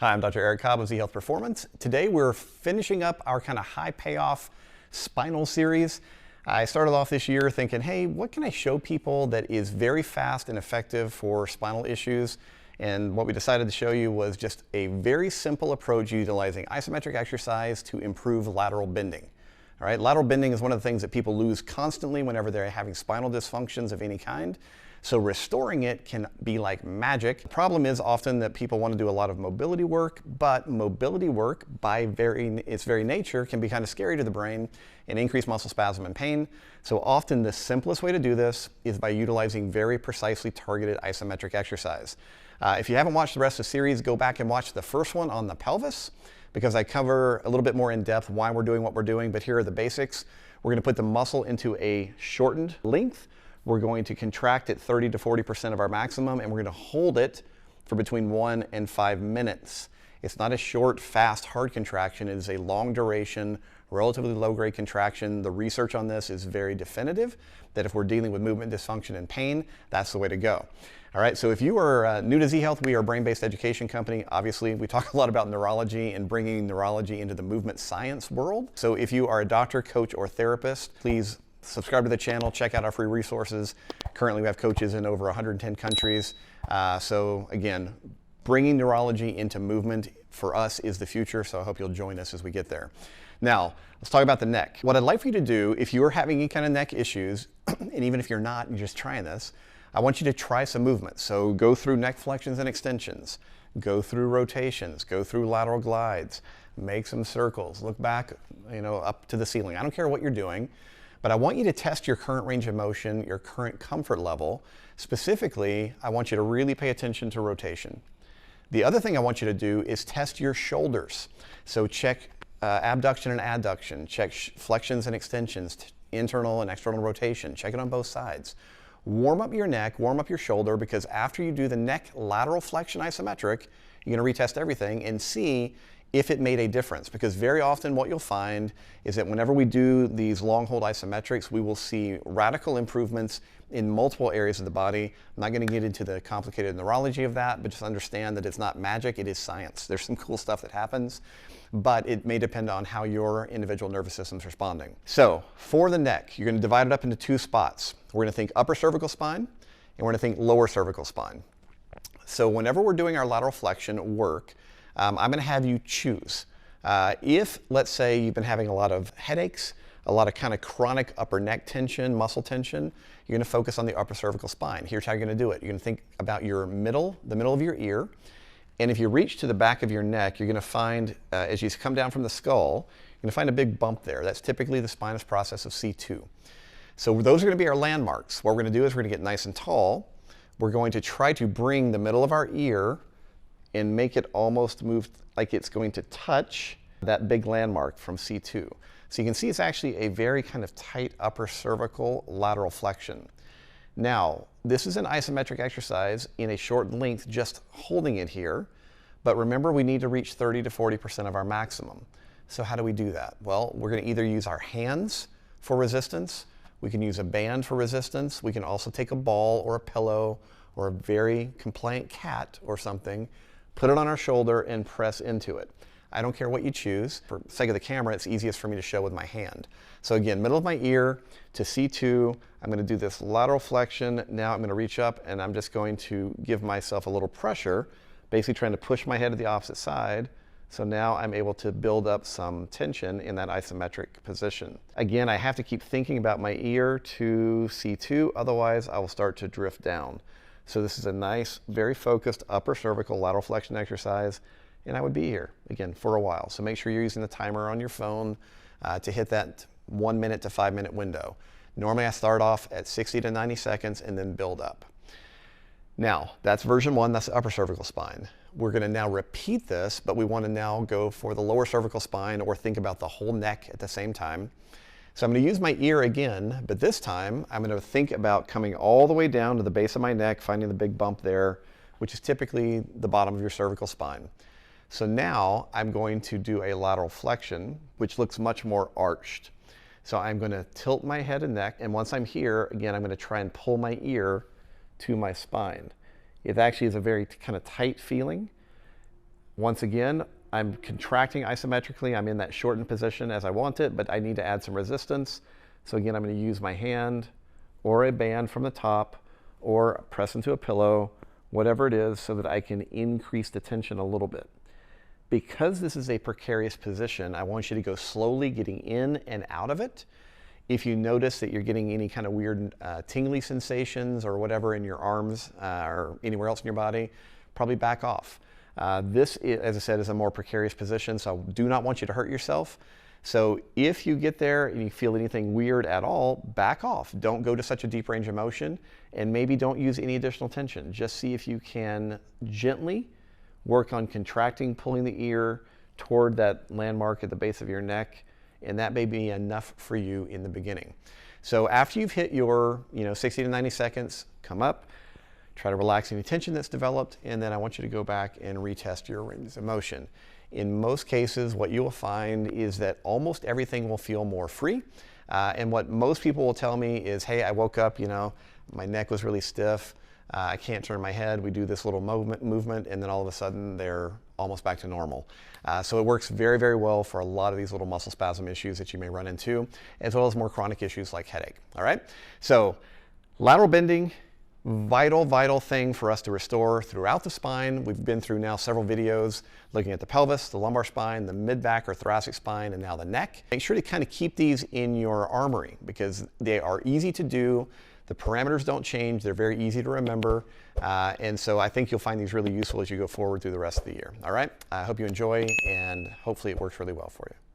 Hi, I'm Dr. Eric Cobb of Z Health Performance. Today we're finishing up our kind of high payoff spinal series. I started off this year thinking, hey, what can I show people that is very fast and effective for spinal issues? And what we decided to show you was just a very simple approach utilizing isometric exercise to improve lateral bending. All right, lateral bending is one of the things that people lose constantly whenever they're having spinal dysfunctions of any kind. So restoring it can be like magic. The problem is often that people want to do a lot of mobility work, but mobility work by its very nature can be kind of scary to the brain and increase muscle spasm and pain. So often the simplest way to do this is by utilizing very precisely targeted isometric exercise. If you haven't watched the rest of the series, go back and watch the first one on the pelvis, because I cover a little bit more in depth why we're doing what we're doing, but here are the basics. We're going to put the muscle into a shortened length. We're going to contract at 30 to 40% of our maximum, and we're going to hold it for between 1 and 5 minutes. It's not a short, fast, hard contraction. It is a long duration, relatively low-grade contraction. The research on this is very definitive that if we're dealing with movement dysfunction and pain, that's the way to go. All right, so if you are new to Z Health, we are a brain-based education company. Obviously, we talk a lot about neurology and bringing neurology into the movement science world. So if you are a doctor, coach, or therapist, please subscribe to the channel, check out our free resources. Currently, we have coaches in over 110 countries. So again, bringing neurology into movement for us is the future, so I hope you'll join us as we get there. Now, let's talk about the neck. What I'd like for you to do, if you are having any kind of neck issues, and even if you're not and you're just trying this, I want you to try some movement. So go through neck flexions and extensions, go through rotations, go through lateral glides, make some circles, look back, up to the ceiling. I don't care what you're doing, but I want you to test your current range of motion, your current comfort level. Specifically, I want you to really pay attention to rotation. The other thing I want you to do is test your shoulders. So check abduction and adduction, check flexions and extensions, internal and external rotation, check it on both sides. Warm up your neck, warm up your shoulder, because after you do the neck lateral flexion isometric, you're going to retest everything and see if it made a difference, because very often what you'll find is that whenever we do these long hold isometrics, we will see radical improvements in multiple areas of the body. I'm not going to get into the complicated neurology of that, but just understand that it's not magic, it is science. There's some cool stuff that happens, but it may depend on how your individual nervous system is responding. So for the neck, you're going to divide it up into two spots. We're going to think upper cervical spine, and we're going to think lower cervical spine. So whenever we're doing our lateral flexion work, I'm going to have you choose. If, let's say, you've been having a lot of headaches, a lot of kind of chronic upper neck tension, muscle tension, you're going to focus on the upper cervical spine. Here's how you're going to do it. You're going to think about the middle of your ear, and if you reach to the back of your neck, you're going to find, as you come down from the skull, you're going to find a big bump there. That's typically the spinous process of C2. So those are going to be our landmarks. What we're going to do is we're going to get nice and tall. We're going to try to bring the middle of our ear and make it almost move like it's going to touch that big landmark from C2. So you can see it's actually a very kind of tight upper cervical lateral flexion. Now, this is an isometric exercise in a short length, just holding it here. But remember, we need to reach 30 to 40% of our maximum. So how do we do that? Well, we're going to either use our hands for resistance, we can use a band for resistance, we can also take a ball or a pillow or a very compliant cat or something, put it on our shoulder and press into it. I don't care what you choose. For the sake of the camera, it's easiest for me to show with my hand. So again, middle of my ear to C2, I'm going to do this lateral flexion. Now I'm going to reach up and I'm just going to give myself a little pressure, basically trying to push my head to the opposite side. So now I'm able to build up some tension in that isometric position. Again, I have to keep thinking about my ear to C2, otherwise I will start to drift down. So this is a nice, very focused upper cervical lateral flexion exercise, and I would be here, again, for a while. So make sure you're using the timer on your phone to hit that 1 minute to 5 minute window. Normally I start off at 60 to 90 seconds and then build up. Now, that's version 1, that's the upper cervical spine. We're going to now repeat this, but we want to now go for the lower cervical spine or think about the whole neck at the same time. So I'm going to use my ear again, but this time I'm going to think about coming all the way down to the base of my neck, finding the big bump there, which is typically the bottom of your cervical spine. So now I'm going to do a lateral flexion, which looks much more arched. So I'm going to tilt my head and neck, and once I'm here, again, I'm going to try and pull my ear to my spine. It actually is a very kind of tight feeling. Once again, I'm contracting isometrically. I'm in that shortened position as I want it, but I need to add some resistance. So again, I'm going to use my hand or a band from the top or press into a pillow, whatever it is, so that I can increase the tension a little bit. Because this is a precarious position, I want you to go slowly getting in and out of it. If you notice that you're getting any kind of weird tingly sensations or whatever in your arms or anywhere else in your body, probably back off. This, as I said, is a more precarious position, so I do not want you to hurt yourself. So if you get there and you feel anything weird at all, back off. Don't go to such a deep range of motion, and maybe don't use any additional tension. Just see if you can gently work on contracting, pulling the ear toward that landmark at the base of your neck, and that may be enough for you in the beginning. So after you've hit your 60 to 90 seconds, come up, try to relax any tension that's developed, and then I want you to go back and retest your range of motion. In most cases, what you will find is that almost everything will feel more free. And what most people will tell me is, hey, I woke up, my neck was really stiff. I can't turn my head. We do this little movement, and then all of a sudden they're almost back to normal. So it works very, very well for a lot of these little muscle spasm issues that you may run into, as well as more chronic issues like headache. All right? So lateral bending, vital thing for us to restore throughout the spine. We've been through now several videos looking at the pelvis, the lumbar spine, the mid-back or thoracic spine, and now the neck. Make sure to kind of keep these in your armory because they are easy to do. The parameters don't change. They're very easy to remember. And so I think you'll find these really useful as you go forward through the rest of the year. All right? I hope you enjoy, and hopefully it works really well for you.